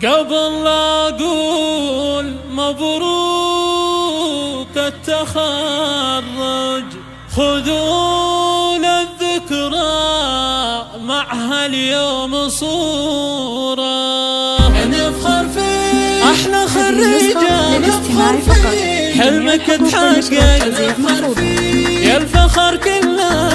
قبل لا أقول مبروك التخرج خذون الذكرى معها اليوم صورة نفخر فيه احنا خريجة نفخر فيه حلمك تحقق نفخر فيه يا الفخر كله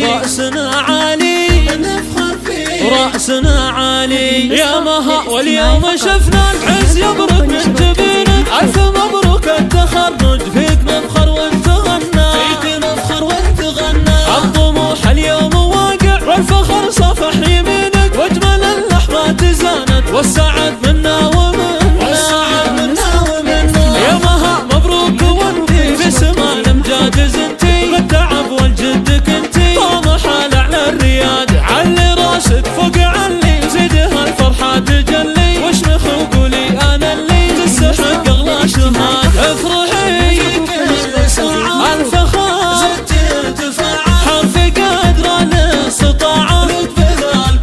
رأسنا عالي نفخر فيه رأسنا عالي يا مها واليوم شفنا العز يبرق من جبينك ألف مبروك التخرج فيك نفخر وانت غنى فيك نفخر وانت غنى الطموح اليوم واقع والفخر صفح يمينك واجمل اللحظات زانت والسعد منا ومنا يا مها مبروك وانتي في سما الامجاد زنتي بالتعب والجد كنتي طموح على الرياد علي راسك فوق علي زيدها الفرحة تجلي واشمخ وقولي انا اللي تستحق اغلى شهاد افرحي الفخر حرف قدر الاستطاعة لك بذال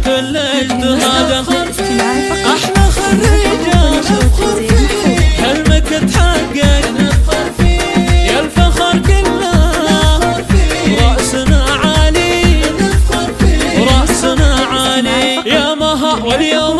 كل اجتهاد احنا خريجة نفخر فيه حلمك تحقق نفخر فيه يا الفخر كله رأسنا عالي نفخر فيه رأسنا عالي يا مها واليوم